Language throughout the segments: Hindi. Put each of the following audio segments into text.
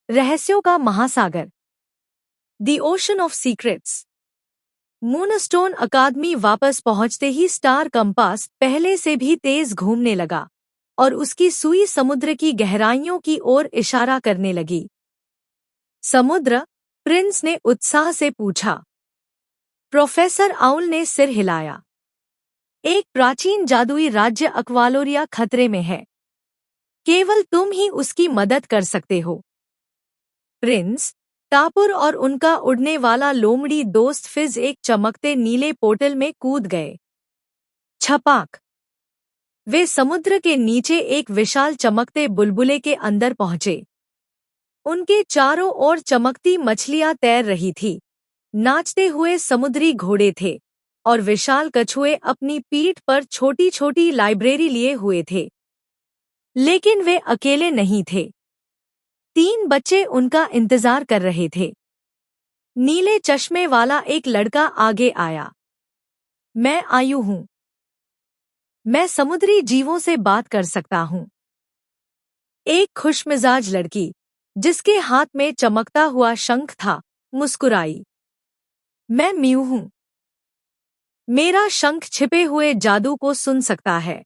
रहस्यों का महासागर, the ocean of secrets. Moonstone Academy वापस पहुंचते ही स्टार कंपास पहले से भी तेज घूमने लगा और उसकी सुई समुद्र की गहराइयों की ओर इशारा करने लगी। समुद्र? प्रिंस ने उत्साह से पूछा। प्रोफेसर आउल ने सिर हिलाया। एक प्राचीन जादुई राज्य अक्वालोरिया खतरे में है। केवल तुम ही उसकी मदद कर सकते हो। प्रिंस, टापुर और उनका उड़ने वाला लोमड़ी दोस्त फिज एक चमकते नीले पोर्टल में कूद गए। छपाक! वे समुद्र के नीचे एक विशाल चमकते बुलबुले के अंदर पहुंचे। उनके चारों ओर चमकती मछलियां तैर रही थी, नाचते हुए समुद्री घोड़े थे और विशाल कछुए अपनी पीठ पर छोटी छोटी लाइब्रेरी लिए हुए थे। लेकिन वे अकेले नहीं थे। 3 बच्चे उनका इंतजार कर रहे थे। नीले चश्मे वाला एक लड़का आगे आया। मैं आयु हूँ। मैं समुद्री जीवों से बात कर सकता हूँ। एक खुशमिजाज लड़की, जिसके हाथ में चमकता हुआ शंख था, मुस्कुराई। मैं म्यू हूँ। मेरा शंख छिपे हुए जादू को सुन सकता है।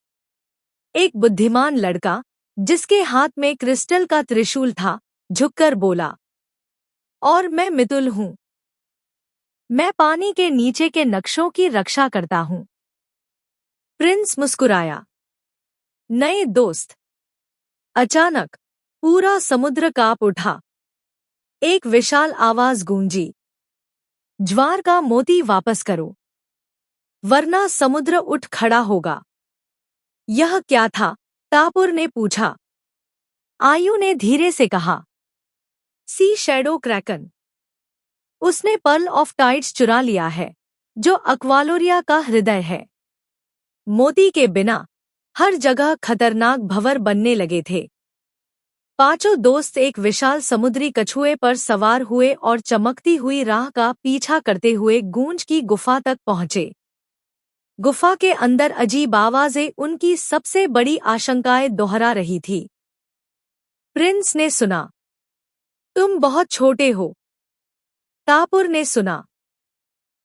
एक बुद्धिमान लड़का, जिसके हाथ में क्रिस्टल का त्रिशूल था, झुककर बोला। और मैं मितुल हूँ। मैं पानी के नीचे के नक्शों की रक्षा करता हूँ। प्रिंस मुस्कुराया। नए दोस्त। अचानक पूरा समुद्र कांप उठा। एक विशाल आवाज गूंजी। ज्वार का मोती वापस करो, वरना समुद्र उठ खड़ा होगा। यह क्या था? टापुर ने पूछा। आयु ने धीरे से कहा। सी शैडो क्रैकन। उसने पर्ल ऑफ टाइड्स चुरा लिया है, जो अक्वालोरिया का हृदय है। मोती के बिना हर जगह खतरनाक भंवर बनने लगे थे। 5 दोस्त एक विशाल समुद्री कछुए पर सवार हुए और चमकती हुई राह का पीछा करते हुए गूंज की गुफा तक पहुंचे। गुफा के अंदर अजीब आवाजें उनकी सबसे बड़ी आशंकाएं दोहरा रही थी। प्रिंस ने सुना। तुम बहुत छोटे हो। टापुर ने सुना।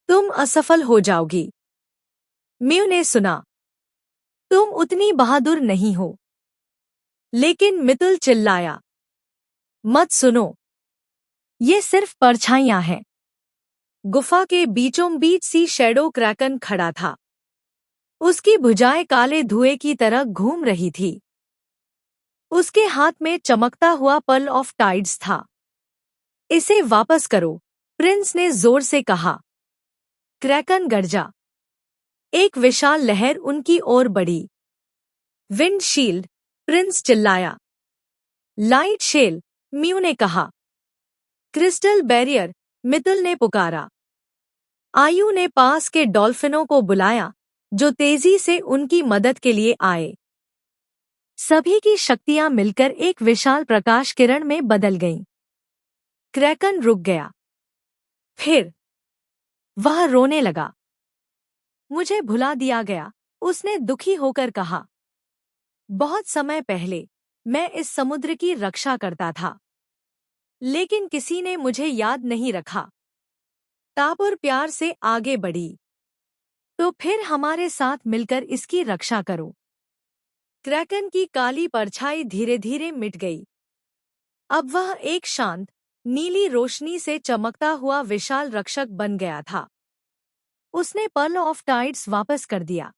तुम असफल हो जाओगी। म्यू ने सुना। तुम उतनी बहादुर नहीं हो। लेकिन मितुल चिल्लाया। मत सुनो। ये सिर्फ परछाइयां हैं। गुफा के बीचों बीच सी शैडो क्रैकन खड़ा था। उसकी भुजाएं काले धुएं की तरह घूम रही थी। उसके हाथ में चमकता हुआ पर्ल ऑफ टाइड्स था। इसे वापस करो, प्रिंस ने जोर से कहा। क्रैकन गरजा। एक विशाल लहर उनकी ओर बढ़ी। विंड शील्ड, प्रिंस चिल्लाया। लाइट शेल, म्यू ने कहा। क्रिस्टल बैरियर, मितुल ने पुकारा। आयु ने पास के डॉल्फिनों को बुलाया, जो तेजी से उनकी मदद के लिए आए। सभी की शक्तियां मिलकर एक विशाल प्रकाश किरण में बदल गईं। क्रैकन रुक गया। फिर वह रोने लगा। मुझे भुला दिया गया, उसने दुखी होकर कहा। बहुत समय पहले मैं इस समुद्र की रक्षा करता था, लेकिन किसी ने मुझे याद नहीं रखा। टापुर प्यार से आगे बढ़ी। तो फिर हमारे साथ मिलकर इसकी रक्षा करो। क्रैकन की काली परछाई धीरे धीरे मिट गई। अब वह एक शांत, नीली रोशनी से चमकता हुआ विशाल रक्षक बन गया था। उसने पर्ल ऑफ टाइड्स वापस कर दिया।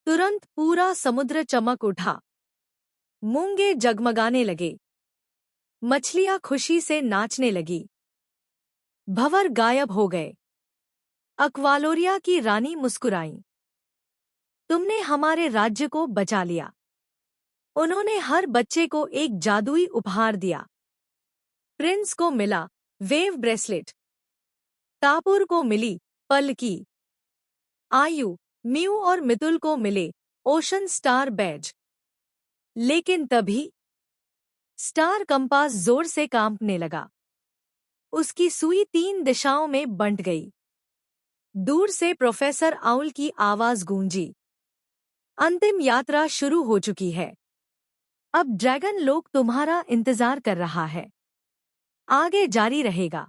तुरंत पूरा समुद्र चमक उठा। मूंगे जगमगाने लगे। मछलियां खुशी से नाचने लगी। भंवर गायब हो गए। अक्वालोरिया की रानी मुस्कुराई। तुमने हमारे राज्य को बचा लिया। उन्होंने हर बच्चे को एक जादुई उपहार दिया। प्रिंस को मिला वेव ब्रेसलेट। टापुर को मिली पल की। आयु, म्यू और मितुल को मिले ओशन स्टार बैज। लेकिन तभी स्टार कंपास जोर से कांपने लगा। उसकी सुई 3 दिशाओं में बंट गई। दूर से प्रोफेसर आउल की आवाज गूंजी। अंतिम यात्रा शुरू हो चुकी है। अब ड्रैगन लोक तुम्हारा इंतजार कर रहा है। आगे जारी रहेगा।